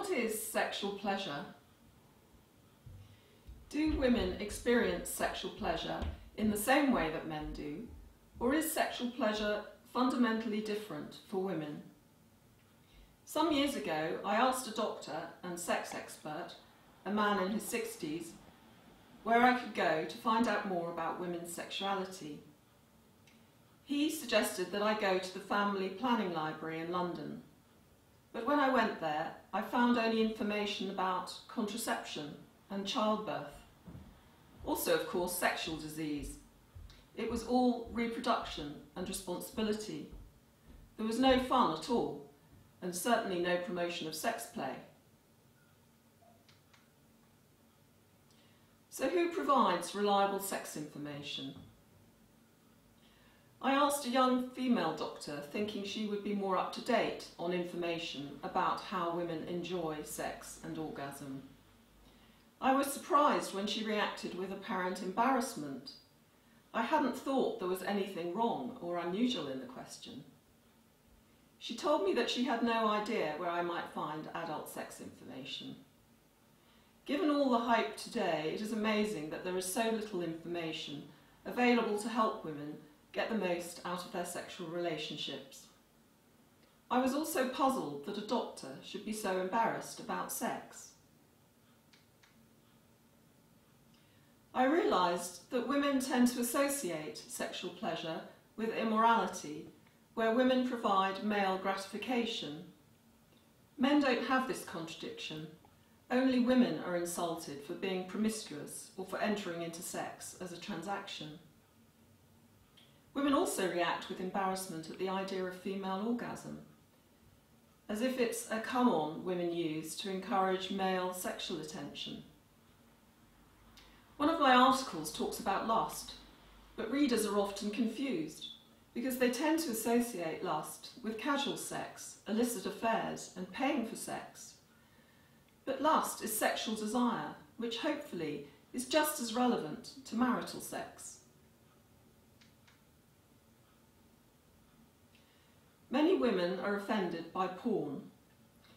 What is sexual pleasure? Do women experience sexual pleasure in the same way that men do, or is sexual pleasure fundamentally different for women? Some years ago, I asked a doctor and sex expert, a man in his 60s, where I could go to find out more about women's sexuality. He suggested that I go to the Family Planning Library in London. But when I went there, I found only information about contraception and childbirth. Also, of course, sexual disease. It was all reproduction and responsibility. There was no fun at all, and certainly no promotion of sex play. So who provides reliable sex information? I asked a young female doctor, thinking she would be more up to date on information about how women enjoy sex and orgasm. I was surprised when she reacted with apparent embarrassment. I hadn't thought there was anything wrong or unusual in the question. She told me that she had no idea where I might find adult sex information. Given all the hype today, it is amazing that there is so little information available to help women get the most out of their sexual relationships. I was also puzzled that a doctor should be so embarrassed about sex. I realised that women tend to associate sexual pleasure with immorality, where women provide male gratification. Men don't have this contradiction. Only women are insulted for being promiscuous or for entering into sex as a transaction. Women also react with embarrassment at the idea of female orgasm, as if it's a come-on women use to encourage male sexual attention. One of my articles talks about lust, but readers are often confused because they tend to associate lust with casual sex, illicit affairs, and paying for sex. But lust is sexual desire, which hopefully is just as relevant to marital sex. Many women are offended by porn,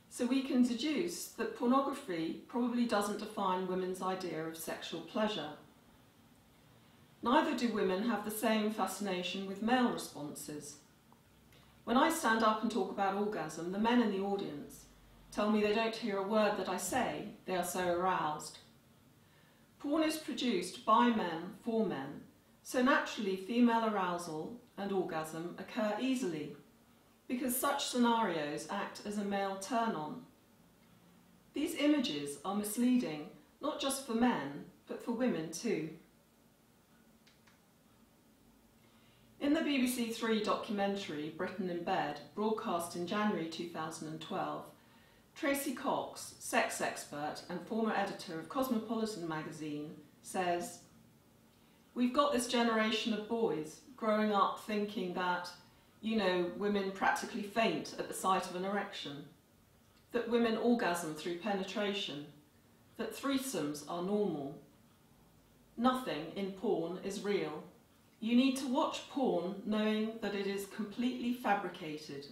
so we can deduce that pornography probably doesn't define women's idea of sexual pleasure. Neither do women have the same fascination with male responses. When I stand up and talk about orgasm, the men in the audience tell me they don't hear a word that I say, they are so aroused. Porn is produced by men for men, so naturally female arousal and orgasm occur easily, because such scenarios act as a male turn-on. These images are misleading, not just for men, but for women too. In the BBC Three documentary, Britain in Bed, broadcast in January 2012, Tracy Cox, sex expert and former editor of Cosmopolitan magazine, says, "We've got this generation of boys growing up thinking that, you know, women practically faint at the sight of an erection, that women orgasm through penetration, that threesomes are normal. Nothing in porn is real. You need to watch porn knowing that it is completely fabricated